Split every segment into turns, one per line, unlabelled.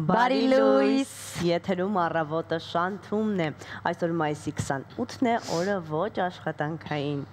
Բարի լույս, եթերում առավոտը շանթումն է, այսօր մայիսի 28-ն է, օրը ոչ աշխատանքային։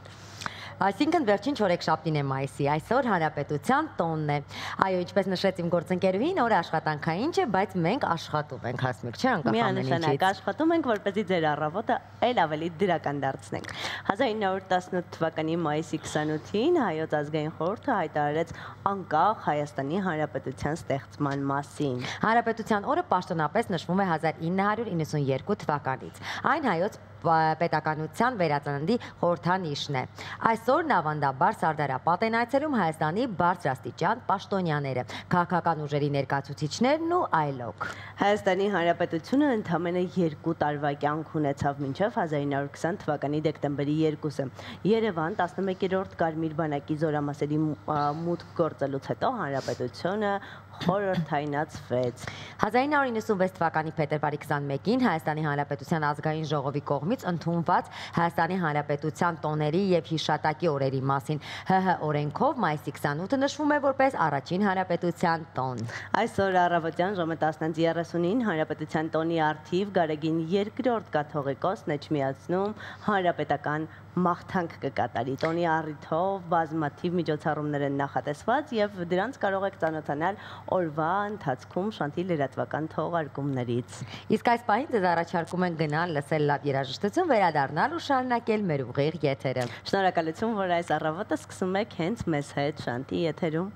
Այսինքն վերջին չորեքշաբթին է մայիսի, այսօր Հանրապետության տոնն է։ Այո, ինչպես նշեց իմ գործընկերուհին, օրը աշխատանքային չէ, բայց մենք աշխատում ենք, Հասմիկ, չէ՞, անկախ ամեն ինչից։
Միանշանակ աշխատում ենք, որպեսզի ձեր առավոտը այլ ավելի դրական դարձնենք։ 1918 թվականի մայիսի 28-ին Հայոց ազգային խորհուրդը հայտարարեց անկախ Հայաստանի Հանրապետության ստեղծման մասին։
Հանրապետության օրը պաշտոնապես նշվում է 1992 թվականից։ Այն հայոց պետականության վերածննդի խորհրդանիշն է։ Այսօր ավանդաբար Սարդարապատ են այցելում Հայաստանի բարձրաստիճան պաշտոնյաները, քաղաքական ուժերի ներկայացուցիչներն ու այլոք։
Հայաստանի Հանրապետությունը ընդամենը 2 տարվա կյանք ունեցավ մինչև 1920 թվականի դեկտեմբերի 2-ը։ Երևան 11-րդ Կարմիր բանակի զորամասերի մուտք գործելուց հետո Հանրապետությունը խորհրդայնացվեց։
1996 թվականի փետրվարի 21-ին Հայաստանի Հանրապետության ազգային ժողովի կողմից ընդունված Հայաստանի Հանրապետության տոների եւ հիշատակի օրերի մասին ՀՀ օրենքով մայիսի 28-ը նշվում է որպես առաջին հանրապետության տոն։
Այսօր առավոտյան ժամը 10:30-ին Հանրապետության տոնի առթիվ Գարեգին II կաթողիկոսն էջմիածնում հանրապետական մաղթանք կկատարի։ Տոնի առիթով բազմաթիվ միջոցառումներ են նախատեսված եւ դրանց կարող եք ծանոթանալ օրվա ընթացքում Շանթի լրատվական թողարկումներից։
Իսկ այս պահին ձեզ առաջարկում են գնալ լսել լավ երաժշտություն, վերադառնալ ու շարունակել մեր ուղիղ եթերը։
Շնորհակալություն, որ այս առավոտը սկսում եք հենց մեզ հետ Շանթի եթերում։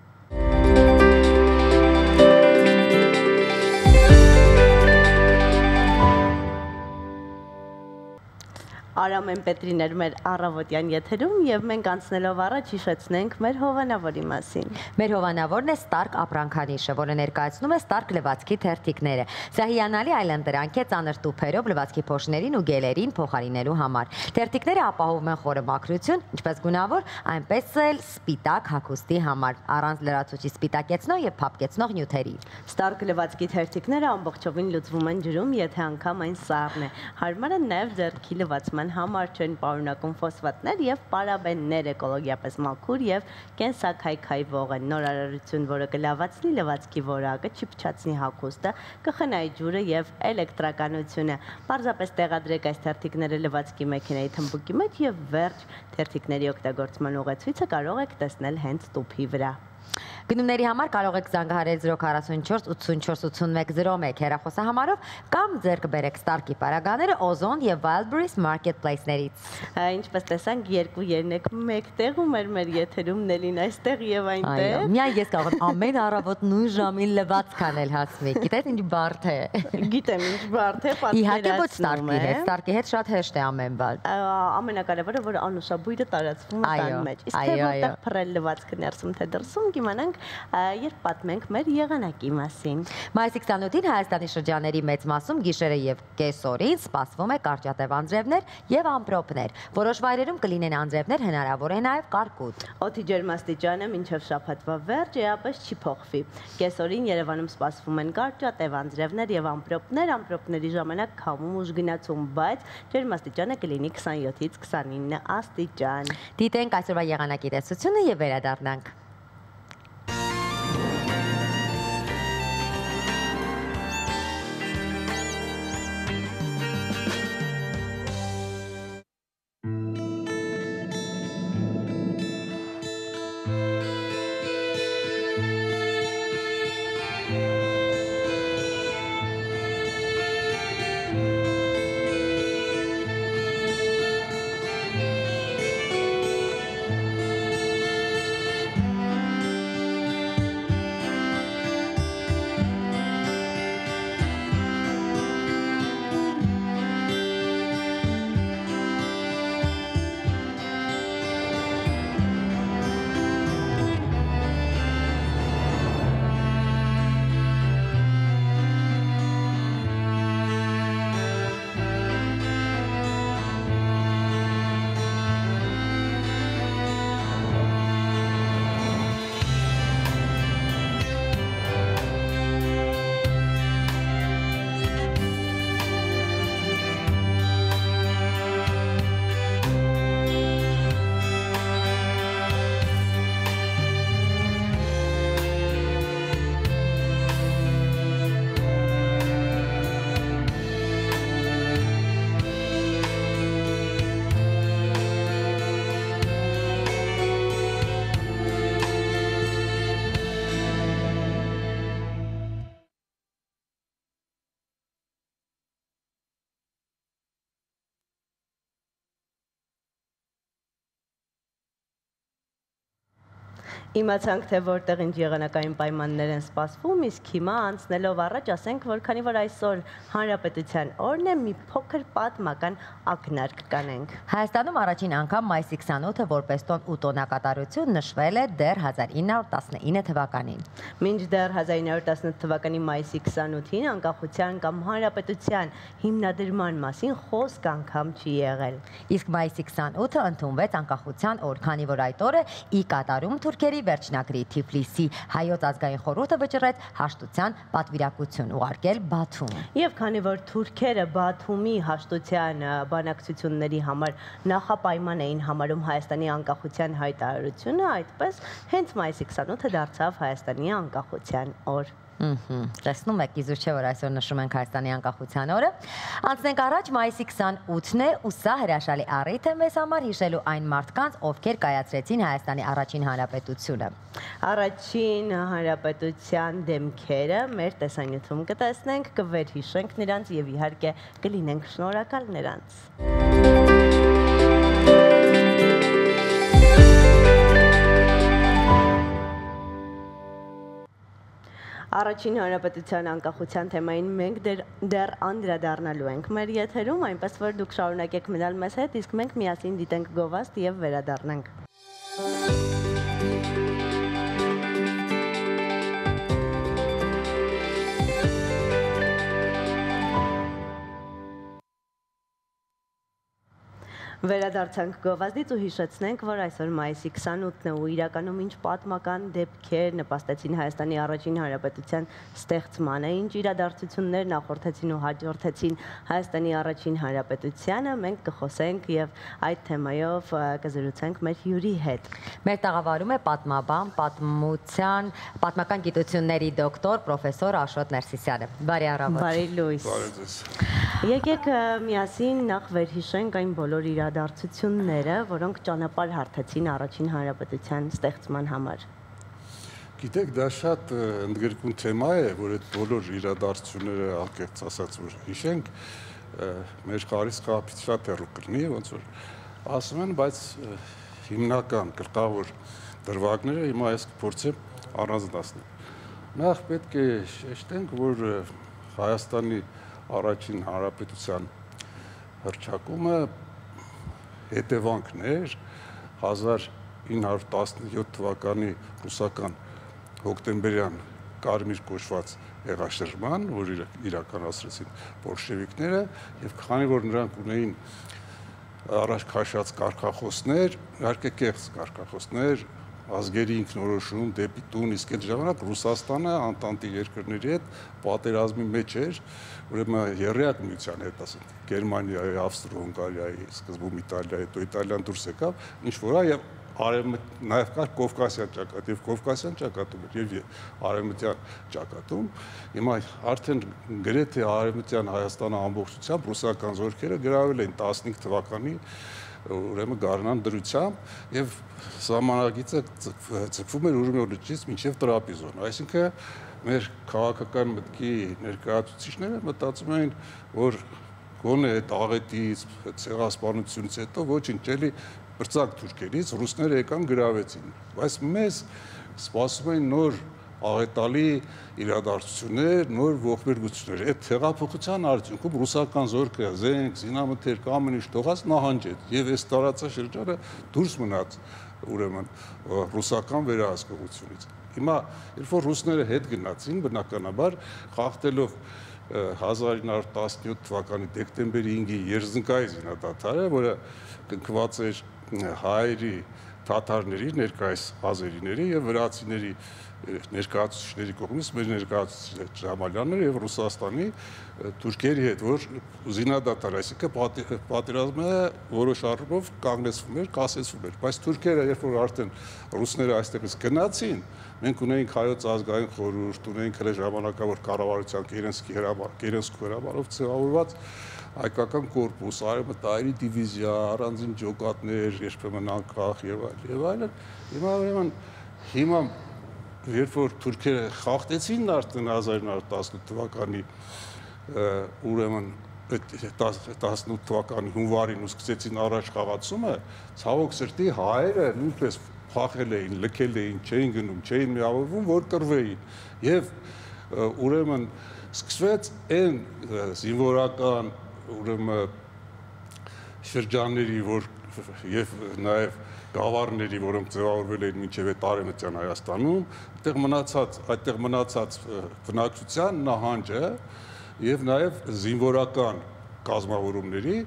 Արամեն Պետրին էր մեր առավոտյան եթերում եւ մենք անցնելով առաջ հիշեցնենք մեր հովանավորի մասին։
Մեր հովանավորն է Ստարկ ապրանքանիշը, որը ներկայացնում է Ստարկ լվացքի թերթիկները։ Սա հիանալի այլընտրանք է ծանր տուփերով լվացքի փոշներին ու գելերին փոխարինելու համար։ Թերթիկները ապահովում են խորը մաքրություն, ինչպես գունավոր, այնպես էլ սպիտակ հագուստի համար, առանց լրացուցիչ սպիտակեցնող եւ փափկեցնող նյութերի։
Ստարկ լվացքի թերթիկները ամբողջովին լուծվում են ջրում, եթե անգամ այն սառն է։ Հարմար են նաեւ ձեռքի լվացման համար չեն պարունակում ֆոսֆատներ եւ պարաբեններ, էկոլոգիապես մաքուր եւ կենսաքայքայվող են։ Նորարարություն, որը կլավացնի լվացքի որակը, չփչացնի հագուստը, կխնայի ջուրը եւ էլեկտրականությունը։ Պարզապես տեղադրեք այս թերթիկները լվացքի մեքենայի թմբուկի մեջ եւ վերջ, թերթիկների օգտագործման ուղեցույցը կարող եք տեսնել հենց տուփի վրա։
Գնումների համար կարող եք զանգահարել 044 84 81 01 հեռախոսահամարով կամ ձեռք բերեք Ստարկի պարագաները Օզոն եւ Wildberries Marketplace-ներից։
Ինչպես տեսանք, երկու երնեք մեկտեղ ու մեր եթերում Նելին այստեղ եւ այնտեղ։
Այո, միայն ես կարող եմ ամեն առավոտ նույն ժամին լվացք անել, Հասմիկ։ Գիտես ինչ բարդ է։
Գիտեմ ինչ բարդ է,
Իհարկե ոչ Ստարկի հետ, Ստարկի հետ շատ հեշտ է ամեն բան։
Ամենակարևորը, որ անուշաբույրը տարածվում է տան մեջ։ Իսկ թե որտեղ փռել լվացքը ներսում թե դրսում, կիմանանք երբ պատմենք մեր եղանակի մասին։
Մայիսի 28-ին Հայաստանի շրջանների մեծ մասում գիշերը եւ կեսօրին սպասվում է կարճատև անձրևներ եւ ամպրոպներ։ Որոշ վայրերում կլինեն անձրևներ, հնարավոր է նաեւ կարկուտ։
Օդի ջերմաստիճանը մինչև շաբաթվա վերջ էապես չի փոխվի։ Կեսօրին Երևանում սպասվում են կարճատև անձրևներ եւ ամպրոպներ, ամպրոպների ժամանակ քամու ուժգնացում, բայց ջերմաստիճանը կլինի 27-ից 29 աստիճան։
Դիտենք այսօրվա եղանակի տեսությունը եւ վերադառնանք։
Իմացանք, թե որտեղ ինչ եղանակային պայմաններ են սպասվում, իսկ հիմա անցնելով առաջ ասենք, որ քանի որ այսօր Հանրապետության օրն է, մի փոքր պատմական ակնարկ կանենք։
Հայաստանում առաջին անգամ մայիսի 28-ը որպես տոն ու տոնակատարություն նշվել է դեռ 1919 թվականին։
Մինչդեռ 1918 թվականի մայիսի 28-ին անկախության կամ հանրապետության հիմնադրման մասին խոսք անգամ չի եղել։
Իսկ մայիսի 28-ը ընդունվեց անկախության օր, քանի որ այդ օրը ի կատարում թուրքերի վերջնագրի Թիֆլիսի հայոց ազգային խորհուրդը վճռեց հաշտության պատվիրակություն ուղարկել Բաթում։
Եվ քանի որ թուրքերը Բաթումի հաշտության բանակցությունների համար նախապայման էին համարում Հայաստանի անկախության հայտարարությունը, այդպես հենց մայիսի 28-ը դարձավ Հայաստանի անկախության օր։
Տեսնում եք, իզուր չէ, որ այսօր նշում ենք Հայաստանի անկախության օրը։ Անցնենք առաջ, մայիսի 28-ն է, ու սա հրաշալի առիթ է մեզ համար հիշելու այն մարդկանց, ովքեր կայացրեցին Հայաստանի առաջին հանրապետությունը։
Առաջին հանրապետության դեմքերը մեր տեսանյութում կտեսնենք, կվերհիշենք նրանց եւ իհարկե կլինենք շնորհակալ նրանց։ Առաջին հանրապետության անկախության թեմային մենք դեռ անդրադառնալու ենք մեր եթերում, այնպես որ դուք շարունակեք մնալ մեզ հետ, իսկ մենք միասին դիտենք գովազդ եւ վերադառնանք։ Վերադարձանք գովազդից ու հիշեցնենք, որ այսօր մայիսի 28-ն է ու իրականում ինչ պատմական դեպքեր նպաստեցին Հայաստանի առաջին հանրապետության ստեղծմանը, ինչ իրադարձություններ նախորդեցին ու հաջորդեցին Հայաստանի առաջին հանրապետությանը, մենք կխոսենք եւ այդ թեմայով կզրուցենք մեր հյուրի հետ։
Մեր տաղավարում է պատմաբան, պատմական գիտությունների դոկտոր պրոֆեսոր Աշոտ Ներսիսյանը։ Բարի առավոտ։
Բարի լույս։ Եկեք միասին նախ վերհիշենք այն բոլոր իրադարձությունները, որոնք ճանապարհ հարթեցին առաջին հանրապետության ստեղծման համար։
Գիտեք, դա շատ ընդգրկուն թեմա է, որ այդ բոլոր իրադարձությունները անկեղծ ասած որ հիշենք, մեր խարից խաղապից շատ հեռու կլինի, ոնց որ ասում են, բայց հիմնական գլխավոր դրվագները հիմա ես կփորձեմ առանձնացնել։ Նախ պետք է շեշտենք, որ Հայաստանի առաջին հանրապետության հռչակումը հետևանքն էր 1917 թվականի ռուսական հոկտեմբերյան կարմիր կոչված հեղաշրջման, որ իրականացրեցին բոլշևիկները, եւ քանի որ նրանք ունեին առաջ քաշած կարգախոսներ, իհարկե կեղծ կարգախոսներ, ազգերի ինքնորոշում դեպի տուն, իսկ այդ ժամանակ Ռուսաստանը Անտանտի երկրների հետ պատերազմի մեջ էր, ուրեմն եռյակ միության հետ, ասենք, Գերմանիայի, Ավստրո-Հունգարիայի, սկզբում Իտալիայի, հետո Իտալիան դուրս եկավ, ինչ որ է, եւ նաև կար Կովկասյան ճակատ եւ Կովկասյան ճակատում եւ արևմտյան ճակատում։ Հիմա արդեն գրեթե արևմտյան Հայաստանը ամբողջությամբ ռուսական զորքերը գրավել են 15 թվականի ուրեմն գարնան դրությամբ եւ սահմանագիծը ձգվում էր Ուրումյո լճից մինչեւ Տրապիզոն, այսինքն մեր քաղաքական մտքի ներկայացուցիչները մտածում էին, որ գոնե այդ աղետից, ցեղասպանությունից հետո ոչինչ էլի բրծակ թուրքերից ռուսները եկան գրավեցին, բայց մեզ սպասում էին նոր աղետալի իրադարձություններ, նոր ողբերգություններ։ Այդ հեղափոխության արդյունքում ռուսական զորքը զենք, զինամթերք ամեն ինչ թողած նահանջեց եւ այս տարածաշրջանը դուրս մնաց ուրեմն ռուսական վերահսկողությունից։ Հիմա երբ որ ռուսները հետ գնացին, բնականաբար խախտելով 1917 թվականի դեկտեմբերի 5-ի Երզնկայի զինադադարը, որը կնքված էր հայերի, թաթարների, ներկայիս ազերիների եւ վրացիների ներկայացուցիչների կողմից մեր ներկայացուցիչ Ջամալյանները եւ Ռուսաստանի թուրքերի հետ, որ զինադադար, այսինքն պատերազմը որոշ առումով կանգնեցվում էր, կասեցվում էր, բայց թուրքերը երբ որ արդեն ռուսները այստեղից գնացին, մենք ունեինք հայոց ազգային խորհուրդ, ունեինք հենց ժամանակավոր կառավարության Կերենսկու հրամանով ցեղավորված հայկական կորպուս, արևմտահայերի դիվիզիա, առանձին ջոկատներ, երբեմն անկախ եւ այլն։ Հիմա երբ որ թուրքերը խախտեցին արդեն 1918 թվականի ուրեմն 18 թվականի հունվարին ու սկսեցին առաջ խաղացումը, ցավոք սրտի հայերը նույնպես փախել էին, լքել էին, չէին գնում, չէին միավորվում, որ կռվեին։ Եվ ուրեմն սկսվեց այն զինվորական ուրեմն շրջանների, որ եւ նաեւ գավառների, որոնք ձևավորվել էին մինչև այդ Արևմտյան Հայաստանում, այդտեղ մնացած բնակչության նահանջը եւ նաեւ զինվորական կազմավորումների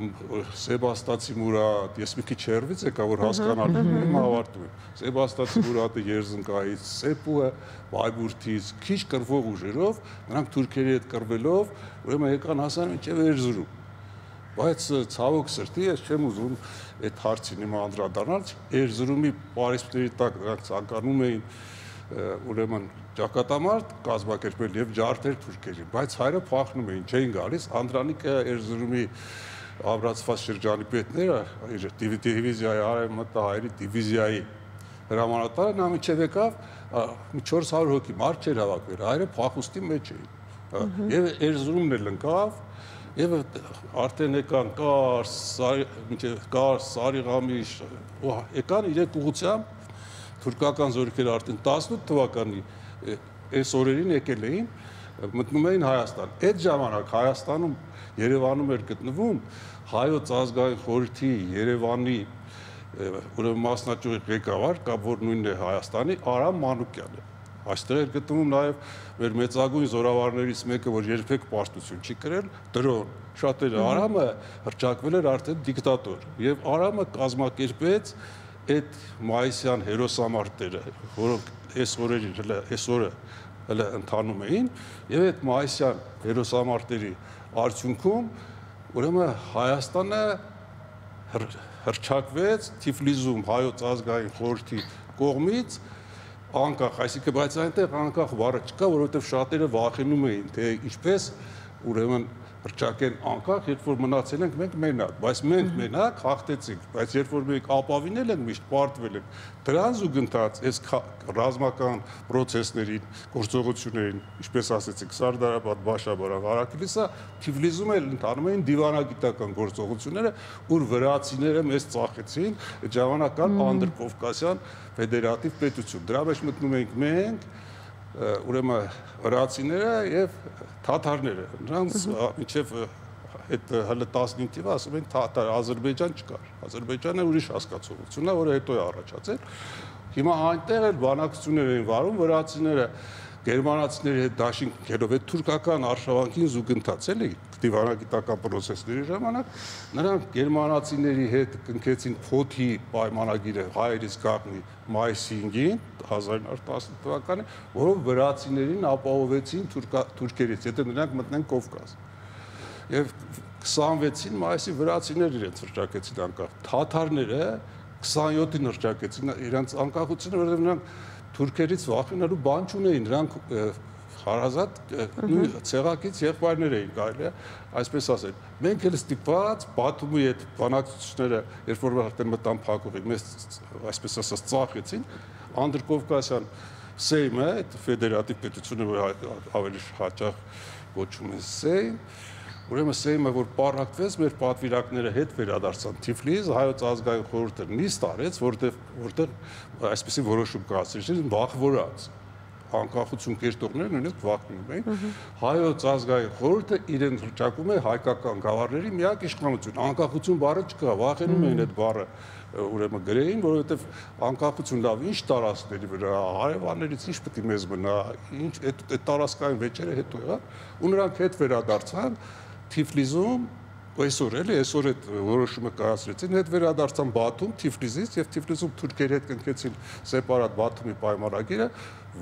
Սեբաստացի Մուրատ, ես մի քիչ հեռվից եկա, որ հասկանալ եմ ավարտում եմ։ Սեբաստացի Մուրատը Երզնկայից, Սեպուը Բայբուրդից, քիչ կռվող ուժերով, նրանք թուրքերի հետ կռվելով, ուրեմն եկան հասան մինչև Էրզրում։ Բայց ցավոք սրտի ես չեմ ուզում այդ հարցին հիմա անդրադառնալ, Էրզրումի պարիսպների տակ նրանք ցանկանում էին ուրեմն ճակատամարտ կազմակերպել եւ ջարդել թուրքերին, բայց հայրը փախնում էին, չէին գալիս, Անդրանիկը Էրզրումի ամրացված շրջանի պետները, իր դիվիզիայի արևմտահայերի դիվիզիայի հրամանատարը նա միջև եկավ 400 հոգի մարդ չէր հավաքվել, հայրը փախուստի մեջ էին։ Եվ Էրզրումն էլ ընկավ, եւ արդեն եկան Կարս, Սարիղամիշ, եկան իրենք ուղղությամբ թուրքական զորքերը արդեն 18 թվականի այս օրերին եկել էին, մտնում էին Հայաստան։ Այդ ժամանակ Հայաստանում Երևանում էր գտնվում Հայոց ազգային խորհրդի Երևանի ուրեմն մասնաճյուղի ղեկավար, կամ որ նույնն է Հայաստանի Արամ Մանուկյանը։ Այստեղ էր գտնվում նաև մեր մեծագույն զորավարներից մեկը, որ երբեք պաշտություն չի կրել, Դրոն։ Շատերը Արամը հռչակվել էր արդեն դիկտատոր, եւ Արամը կազմակերպեց այդ մայիսյան հերոսամարտերը, որոնք այս օրը հələ ընթանում էին, եւ այդ մայիսյան հերոսամարտերի արդյունքում ուրեմն Հայաստանը հռչակվեց Թիֆլիսում Հայոց ազգային խորհրդի կողմից անկախ, այսինքն բայց այնտեղ անկախ բառը չկա, որովհետև շատերը վախենում էին, թե ինչպես ուրեմն հռչակեն անկախ, երբ որ մնացել ենք մենք մենակ, բայց մենք մենակ հաղթեցինք, բայց երբ որ մենք ապավինել ենք, միշտ պարտվել ենք, դրան զուգընթաց այս ռազմական պրոցեսներին, գործողություններին, ինչպես ասեցիք, Սարդարապատ, Բաշաբարաղ, Արաքիլիսա, Թիֆլիսում էլ ընթանում էին դիվանագիտական գործողությունները, ուր վրացիները մեզ ծախեցին այդ ժամանական անդրկովկասյան ֆեդերատիվ պետություն։ Դրա մեջ մտնում ենք մենք, ուրեմն վրացիները եւ թաթարները, նրանց մինչև այդ հələ 15 թիվը ասում են թաթար, Ադրբեջան չկար, Ադրբեջանը ուրիշ հասկացողություն է, որը հետո է առաջացել։ Հիմա այնտեղ էլ բանակցություններ էին վարում, վրացիները գերմանացիների հետ դաշինքերով այդ թուրքական արշավանքին զուգընթաց էլի դիվանագիտական պրոցեսների ժամանակ նրանք գերմանացիների հետ կնքեցին Ֆոթի պայմանագիրը հայերից գաղտնի մայիսի 5-ին 1910 թվականին, որով վրացիներին ապահովեցին թուրքերից, եթե նրանք մտնեն Կովկաս։ Եվ 26-ին մայիսի վրացիները իրենց հռչակեցին անկախ, թաթարները 27-ին հռչակեցին իրենց անկախությունը, որովհետև նրանք թուրքերից վախենալու բան չունեին, նրանք հարազատ ցեղակից եղբայրներ էին, կարելի է այսպես ասել։ Մենք էլ ստիպված Բաթումի այդ բանակցությունները, երբ որ արդեն մտան փակուղի, մեզ այսպես ասած ծախեցին, Անդրկովկասյան Սեյմը, այդ ֆեդերատիվ պետությունը, որ ավելի հաճախ կոչվում է Սեյմ, ուրեմն Սեյմը, որ պառակվեց, մեր պատվիրակները հետ վերադարձան Թիֆլիս, Հայոց ազգային խորհուրդը նիստ արեց, որտեղ այսպեսի որոշում կայացրեցին, վախվորած անկախություն կերտողներն ունեն վախենում էին, Հայոց ազգային խորհուրդը իրեն հռչակում է հայկական գավառների միակ իշխանություն, անկախություն բառը չկա, վախենում էին այդ բառը ուրեմն գրեին, որովհետև անկախություն լավ, ինչ տարածքների վրա, հարևաններից ինչ պետք է մեզ մնա, ինչ այդ տարածքային վեճերը հետո եղա, ու նրանք հետ վերադարձան Թիֆլիսում, այսօր էլի, այսօր այդ որոշումը կայացրեցին, հետ վերադարձան Բաթում, Թիֆլիսից եւ Թիֆլիսում թուրքերի հետ կնքեցին սեպարատ Բաթումի պայմանագիրը,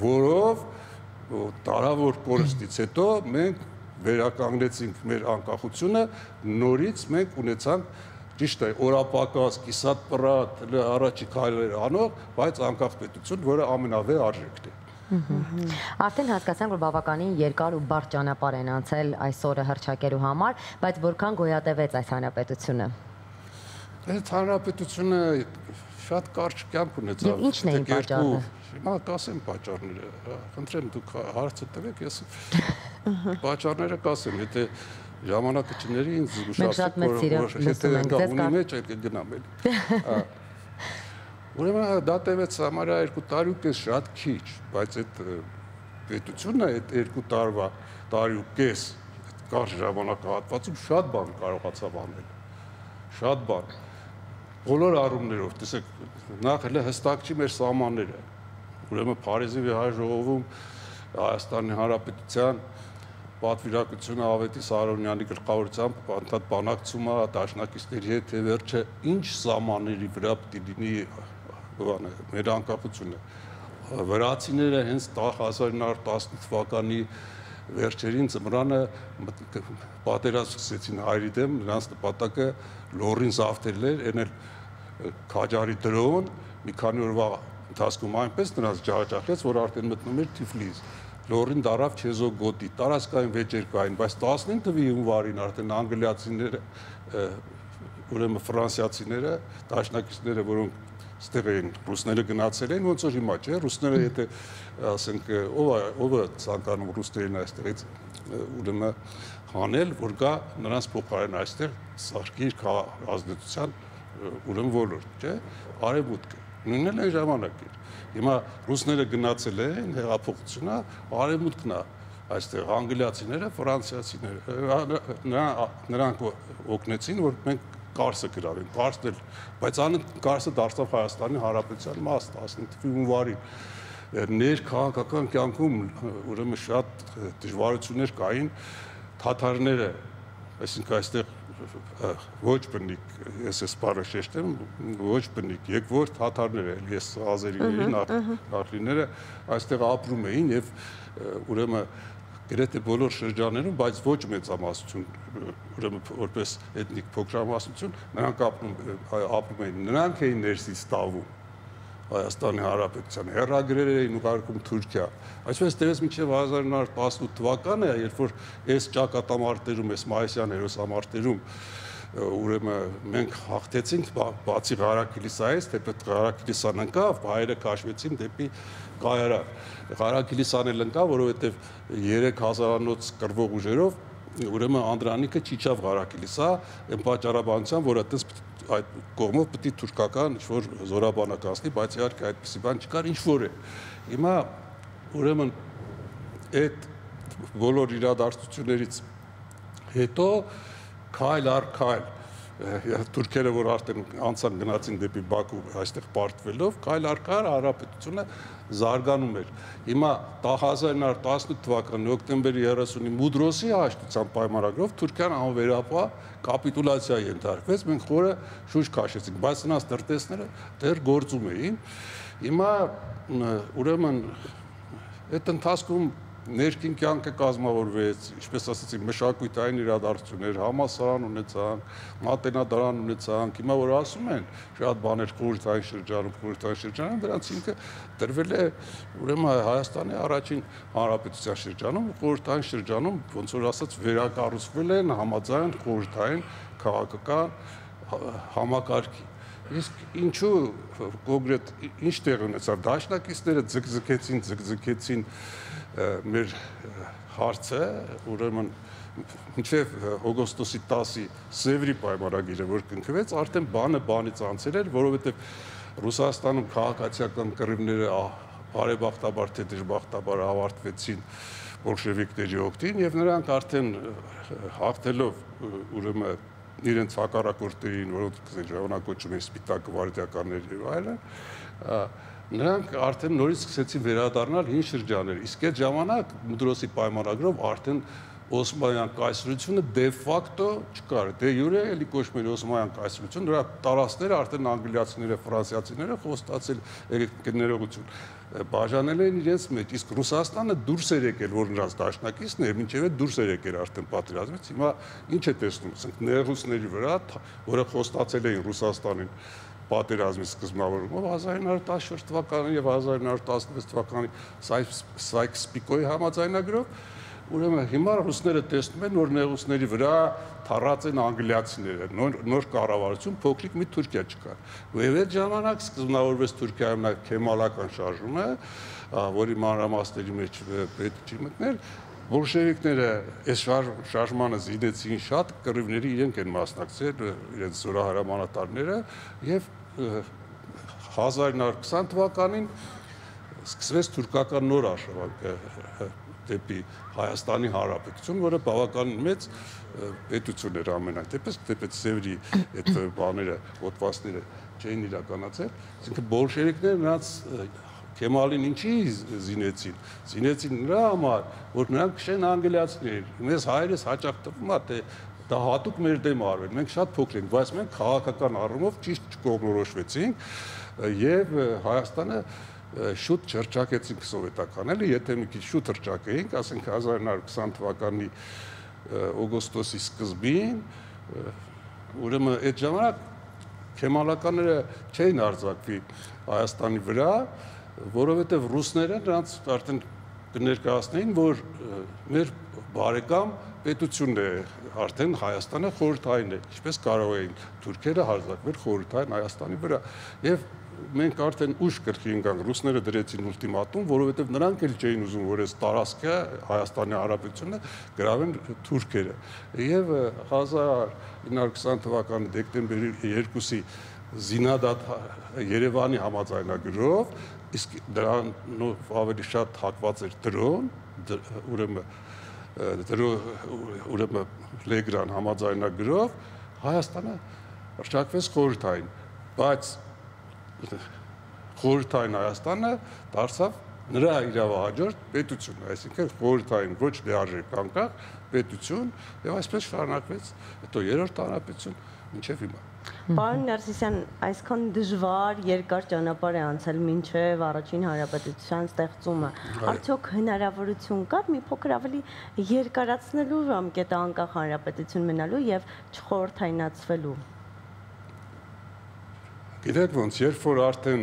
որով տարավոր կորստից հետո մենք վերականգնեցինք մեր անկախությունը, նորից մենք ունեցանք ճիշտ է, օրապակաս, կիսատ-պռատ, առաջի քայլեր անող, բայց անկախ պետություն, որը ամենավեհ արժեքն է։
Արդեն հասկացանք, որ բավականին երկար ու բարդ ճանապարհ են անցել այս օրը հռչակելու համար, բայց որքան գոյատևեց այս հանրապետությունը։
Այդ հանրապետությունը շատ կարճ կյանք ունեցավ։
Եվ ի՞նչն էին պատճառները։
Հիմա կասեմ պատճառները, խնդրեմ դուք հարցը տվեք, ես պատճառները կասեմ, եթե ժամանակը չների ինձ զգուշացեք, որ եթե ունի մեջ այդ գնամ էլի։ Ուրեմն դա տևեց համարյա 2 տարի ու կես, շատ քիչ, բայց այդ պետությունը այդ 2 տարի ու կես կարճ ժամանակահատվածում շատ բան կարողացավ անել, շատ բան, բոլոր առումներով, տեսեք, նախ էլ հստակ չի մեր սահմանները, ուրեմն Փարիզի հայժողովում Հայաստանի Հանրապետության պատվիրակությունը Ավետիս Արոնյանի գլխավորությամբ անդադ բանակցում է դաշնակիցների հետ, թե վերջը ինչ սահմանների վրա պիտի լինի մեր անկախությունը։ Վրացիները հենց 1918 թվականի վերջերին ձմռանը պատերազմ սկսեցին հայերի դեմ, նրանց նպատակը լոռին զավթել էր, այն էլ քաջարի դրոն, մի քանի օրվա ընթացքում այնպես նրանց ջահաճախեց, որ արդեն մտնում էր Թիֆլիս։ Լոռին դարավ Չեզոգոտի, տարածքային վեճեր կային, բայց 15 թվականի հունվարին արդեն անգլիացիները, ուրեմն ֆրանսիացիները, դաշնակիցները, որոնք ստեղ էին, ռուսները գնացել էին, ոնց որ հիմա չէ, ռուսները եթե ասենք ով է ցանկանում ռուսներին այստեղից ուրեմն հանել, որ գա նրանց փոխարեն այստեղ սարքի ազդեցության ուրեմն ոլորտ, չէ, արևմուտքը, նույնն էլ այն ժամանակ էր։ Հիմա ռուսները գնացել են, հեղափոխությունը արևմուտքն է այստեղ, անգլիացիները, ֆրանսիացիները, նրանք օգնեցին, որ մենք Կարսը գրավեն, Կարսն էլ, բայց Կարսը դարձավ Հայաստանի Հանրապետության մաս 15 թվականի հունվարին։ Ներքաղաքական կյանքում ուրեմն շատ դժվարություններ կային, թաթարները, այսինքն այստեղ ոչ բնիկ, ես այս բառը շեշտեմ, ոչ բնիկ, եկվոր թաթարները, ես ազերիների նախլիները այստեղ ապրում էին եւ ուրեմն գրեթե բոլոր շրջաններում, բայց ոչ մեծամասնություն, ուրեմն որպես էթնիկ փոքրամասնություն, նրանք ապրում էին, նրանք էին ներսից տավում Հայաստանի Հանրապետության, հեռագրեր էին ուղարկում Թուրքիա, այսպես տևեց մինչև 1918 թվականը, երբ որ այս ճակատամարտերում, այս մայիսյան հերոսամարտերում ուրեմն մենք հաղթեցինք բացի Ղարաքիլիսայից, թեպետ Ղարաքիլիսան ընկավ, հայերը քաշվեցին դեպի Կայարան։ Ղարաքիլիսան էլ ընկավ, որովհետև 3000-անոց կռվող ուժերով ուրեմն Անդրանիկը չիջավ Ղարաքիլիսա, այն պատճառաբանությամբ, որ այդպես այդ կողմով պետք է թուրքական ինչ-որ զորաբանակ անցնի, բայց իհարկե այդպիսի բան չկար, ինչ-որ է։ Հիմա ուրեմն այդ բոլոր իրադարձություններից հետո քայլ առ քայլ թուրքերը, որ արդեն անցան գնացին դեպի Բաքու, այստեղ պարտվելով, քայլ առ քայլ հանրապետությունը զարգանում էր։ Հիմա 1918 թվականի հոկտեմբերի 30-ի Մուդրոսի հաշտության պայմանագրով Թուրքիան անվերապահ կապիտուլյացիա ենթարկվեց, մենք խորը շուշ քաշեցինք, բայց նրանց տրտեսները դեռ գործում էին։ Հիմա ուրեմն այդ ընթացքում ներքին կյանքը կազմավորվեց, ինչպես ասացի, մշակութային իրադարձություններ, համալսարան ունեցանք, մատենադարան ունեցանք, հիմա որ ասում են, շատ բաներ խորհրդային շրջանում, դրանց ինքը դրվել է ուրեմն Հայաստանի առաջին հանրապետության շրջանում, խորհրդային շրջանում, ոնց որ ասած, վերակառուցվել են համաձայն խորհրդային քաղաքական համակարգի։ Իսկ ինչու կոնկրետ ինչ տեղ ունեցավ, դաշնակիցները ձգձգեցին մեր հարցը, ուրեմն մինչև օգոստոսի 10-ի Սևրի պայմանագիրը, որ կնքվեց, արդեն բանը բանից անցել էր, որովհետև Ռուսաստանում քաղաքացիական կռիվները բարեբախտաբար թե դժբախտաբար ավարտվեցին բոլշևիկների օգտին եւ նրանք արդեն հաղթելով ուրեմն իրենց հակառակորդներին, որոնք ժամանակոչում են սպիտակ գվարդիականներ եւ այլն, նրանք արդեն նորից սկսեցին վերադառնալ հին շրջաններ, իսկ այդ ժամանակ Մուդրոսի պայմանագրով արդեն Օսմանյան կայսրությունը դե ֆակտո չկար, դե յուրե էլի կոչվում էր Օսմանյան կայսրություն, նրա տարածքները արդեն անգլիացիները, ֆրանսիացիները խոստացել ներողություն, բաժանել են իրենց մեջ, իսկ Ռուսաստանը դուրս էր եկել, որ նրանց դաշնակիցն էր, մինչև այդ դուրս էր եկել արդեն պատերազմից, հիմա ինչ է տեսնում, ասենք ներռուսների վրա, որը խոստացել էին Ռուսաստանին պատերազմի սկզբնավորումով 1914 թվականին եւ 1916 թվականի Սայքս-Պիկոյի համաձայնագրով, ուրեմն հիմա ռուսները տեսնում են, որ նեղուսների վրա թառած են անգլիացիները, նոր կառավարություն, փոքրիկ մի Թուրքիա չկար։ Եվ այդ ժամանակ սկզբնավորվեց Թուրքիայում նա քեմալական շարժումը, որի մանրամասների մեջ պետք չի մտնել, բոլշևիկները այս շարժմանը զինեցին շատ, կռիվների իրենք են մասնակցել, իրենց զորահրամանատարները, եւ 1920 թվականին սկսվեց թուրքական նոր արշավանքը դեպի Հայաստանի Հանրապետություն, որը բավականին մեծ պետություն էր ամենայն դեպից Սևրի այդ բաները, հոդվածները չէին իրականացել, այսինքն բոլշևիկները նրանց Քեմալին ինչի զինեցին։ Զինեցին նրա համար, որ նրանք քշեն անգլիացիներին։ Մեզ հայերս հաճախ տվում է, թե դա հատուկ մեր դեմ արվել։ Մենք շատ փոքր ենք, բայց մենք քաղաքական առումով ճիշտ չկողմնորոշվեցինք եւ Հայաստանը շուտ չրճակեցինք սովետականները, եթե մի քիչ շուտ հրճակեինք, ասենք 1920 թվականի օգոստոսի սկզբին, ուրեմն այդ ժամանակ քեմալականները չէին արձակվի Հայաստանի վրա, որովհետև ռուսները նրանց արդեն կներկայացնեին, որ մեր բարեկամ պետությունն է, արդեն Հայաստանը խորհրդային է, ինչպես կարող էին թուրքերը հարձակվել խորհրդային Հայաստանի վրա, եւ մենք արդեն ուշ գլխի ընկանք, ռուսները դրեցին ուլտիմատում, որովհետև նրանք էլ չէին ուզում, որ այս տարածքը Հայաստանի Հանրապետությունը գրավեն թուրքերը, եւ 1920 թվականի դեկտեմբերի 2-ի զինադատ Երևանի համաձայնագրով, իսկ դրանով ավելի շատ հակված էր դրոն, ուրեմն Լեգրան համաձայնագրով Հայաստանը հռչակվեց խորհրդային, բայց խորհրդային Հայաստանը դարձավ նրա իրավահաջորդ պետություն, այսինքն խորհրդային ոչ լիարժեք անկախ պետություն, եւ այսպես շարունակվեց, հետո երրորդ հանրապետություն մինչև հիմա։
Պարոն Ներսիսյան, այսքան դժվար երկար ճանապարհ է անցել մինչև առաջին հանրապետության ստեղծումը։ Արդյոք հնարավորություն կար մի փոքր ավելի երկարացնելու ժամկետը անկախ հանրապետություն մնալու եւ չխորհրդայնացվելու։
Գիտեք ոնց, երբ որ արդեն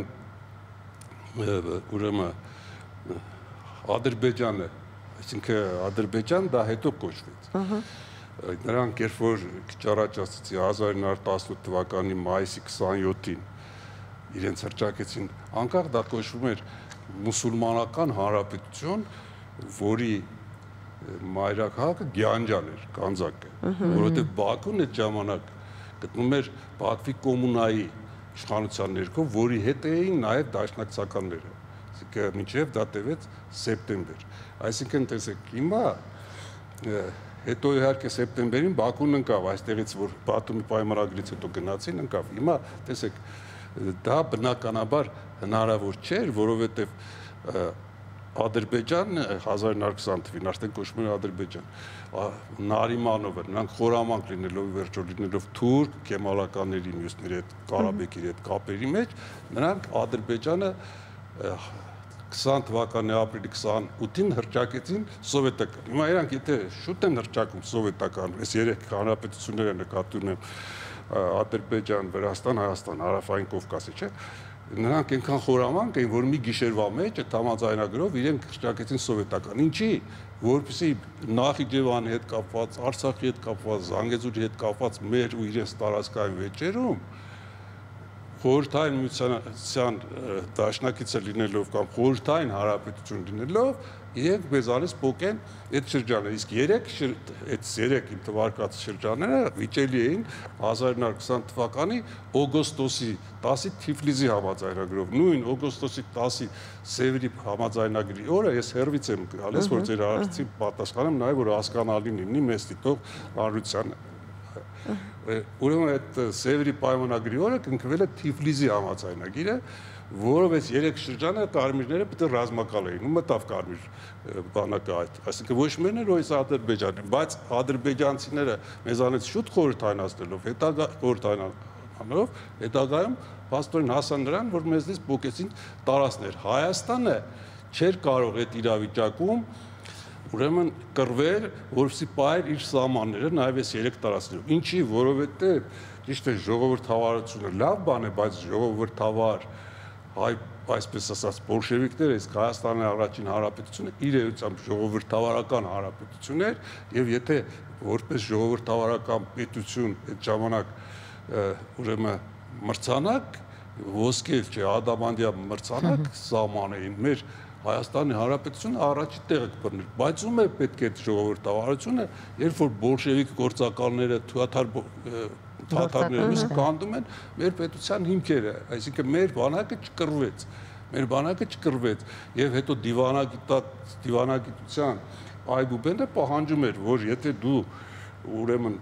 ուրեմն Ադրբեջանը, այսինքն Ադրբեջան դա հետո կոչվեց։ Նրանք երբ որ քիչ առաջ ասացի 1918 թվականի մայիսի 27-ին իրենց հռչակեցին, անկախ դա կոչվում էր մուսուլմանական հանրապետություն, որի մայրաքաղաքը Գյանջան էր, Կանձակը, որովհետև Բաքուն այդ ժամանակ գտնում էր Բաքվի կոմունայի իշխանության ներքո, որի հետ էին նաև դաշնակցականները, այսինքն մինչև դա տևեց սեպտեմբեր, այսինքն տեսեք հիմա հետո իհարկե սեպտեմբերին Բաքուն ընկավ, այստեղից որ Բաթումի պայմանագրից հետո գնացին, ընկավ։ Հիմա տեսեք, դա բնականաբար հնարավոր չէր, որովհետև Ադրբեջանն 1920 թվականին արդեն կոչվում էր Ադրբեջան, Նարիմանովը, նրանք խորամանկ լինելով վերջո լինելով թուրք, քեմալականների մյուսների հետ, Ղարաբեկի հետ կապերի մեջ, նրանք Ադրբեջանը 20 թվականի ապրիլի 28-ին հռչակեցին սովետական։ Հիմա իրանք եթե շուտ են հռչակում սովետական, այս երեք հանրապետությունները նկատի ունեմ Ադրբեջան, Վրաստան, Հայաստան, Հարավային Կովկասը, չէ՞։ Նրանք այնքան խորամանկ էին, որ մի գիշերվա մեջ այդ համաձայնագրով իրենք հռչակեցին սովետական։ Ինչի՞, որպեսզի Նախիջևանի հետ կապված, Արցախի հետ կապված, Զանգեզուրի հետ կապված մեր ու իրենց տարածքային վեճերում խորհրդային միության դաշնակիցը լինելով կամ խորհրդային հանրապետություն լինելով իրենք մեզանից փոկեն այդ շրջանը, իսկ այդ 3 իմ թվարկած շրջանները վիճելի էին 1920 թվականի օգոստոսի 10-ի Թիֆլիսի համաձայնագրով, նույն օգոստոսի 10-ի Սևրի համաձայնագրի օրը ես հերվից եմ գալիս, որ ձեր հարցին պատասխանեմ, նաև որ հասկանալի լինի մեզ դիտող հանրությանը։ Ուրեմն այդ Սևրի պայմանագրի օրը կնքվել է Թիֆլիսի համաձայնագիրը, որով այս 3 շրջանը կարմիրները պետք է ռազմակալ էին, ու մտավ կարմիր բանակը այդ, այսինքն ոչ մերն էր այս Ադրբեջանը, բայց ադրբեջանցիները մեզանից շուտ խորհրդայնացնելով, հետագայում փաստորեն հասան նրան, որ մեզնից փոկեցին տարածքներ։ Հայաստանը չէր կարող այդ իրավիճակում ուրեմն կռվել, որովհետեւ պահեր իր սահմանները նաև այս 3 տարածքներում։ Ինչի, որովհետեւ ճիշտ է ժողովրդավարությունը լավ բան է, բայց ժողովրդավար հայ այսպես ասած բոլշևիկները, իսկ Հայաստանի առաջին հանրապետությունը իր էությամբ ժողովրդավարական հանրապետություն էր, եւ եթե որպես ժողովրդավարական պետություն այդ ժամանակ ուրեմն մրցանակ ոսկե չէ, ադամանդյա մրցանակ սահմանեին մեր Հայաստանի Հանրապետությունը առաջի տեղը կբռներ, բայց ում է պետք է այդ ժողովրդավարությունը, երբ որ բոլշևիկ գործակալները, թույաթար թաթարները նույնիսկ կանդում են մեր պետության հիմքերը, այսինքն մեր բանակը չկռվեց, մեր բանակը չկռվեց եւ հետո դիվանագիտության այբուբենը պահանջում էր, որ եթե դու ուրեմն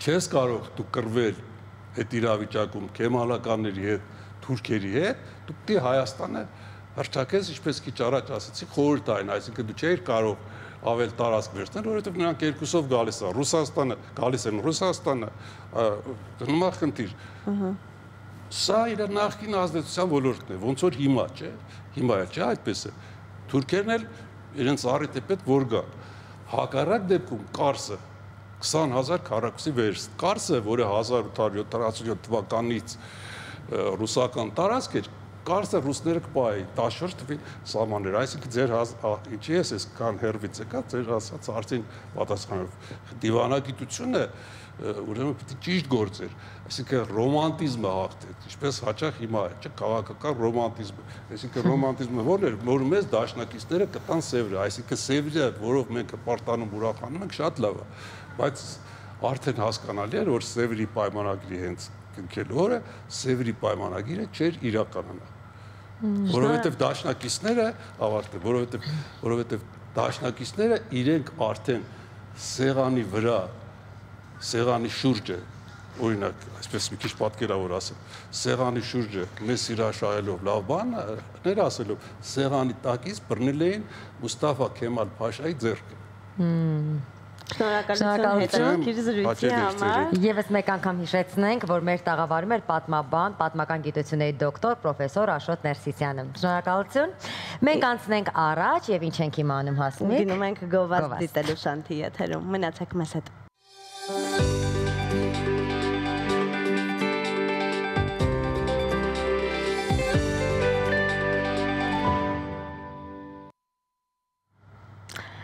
չես կարող դու կռվել այդ իրավիճակում քեմալականների հետ, թուրքերի հետ, դու պիտի Հայաստանը հռչակես, ինչպես քիչ առաջ ասացի, խորհրդային, այսինքն դու չէիր կարող ավել տարածք վերցնել, որովհետև նրանք երկուսով գալիս են Ռուսաստանը, գալիս են Ռուսաստանը, նոմա խնդիր։ Սա իր նախկին ազդեցության ոլորտն է, ոնց որ հիմա, չէ, հիմա չէ, այդպես է։ Թուրքերն էլ իրենց առիթ է պետք որ գան։ Հակառակ դեպքում Կարսը 20,000 քառակուսի վերս, Կարսը, որը 1877 թվականից ռուսական տարածք էր, Կարսը ռուսները կպահեին 14 թվին սահմաններ, այսինքն ձեր ինչի ես այսքան հերվից եկա, ձեր ասած արդեն պատասխանով դիվանագիտությունը ուրեմն պիտի ճիշտ գործեր, այսինքն ռոմանտիզմը հաղթեց, ինչպես հաճախ հիմա է, չէ, քաղաքական ռոմանտիզմը, այսինքն ռոմանտիզմը ո՞րն էր, որ մեզ դաշնակիցները կտան սևրը, այսինքն սևրը, որով մենք հպարտանում ուրախանում ենք, շատ լավ է, բայց արդեն հասկանալի է, որ սևրի պայմանագրի հենց կնքելու օրը սևրի պայմանագիրը չէր իրականանա, որովհետև դաշնակիցները ավարտել, որովհետև դաշնակիցները իրենք արդեն սեղանի վրա, սեղանի շուրջը, օրինակ, այսպես մի քիչ պատկերավոր ասեմ, սեղանի շուրջը մեզ հրաշայելով լավ բաներ ասելով, սեղանի տակից բռնել էին Մուստաֆա Քեմալ Փաշայի ձեռքը։
Շնորհակալություն հետաքրքիր զրույցի համար։
Եվս մեկ անգամ հիշեցնենք, որ մեր տաղավարում էր պատմաբան, պատմական գիտությունների դոկտոր պրոֆեսոր Աշոտ Ներսիսյանը։ Շնորհակալություն։ Մենք անցնենք առաջ եւ ինչ ենք իմանում Հասմիկ։
Գնում ենք գովազդ դիտելու շանթի եթերում։ Մնացեք մեզ հետ։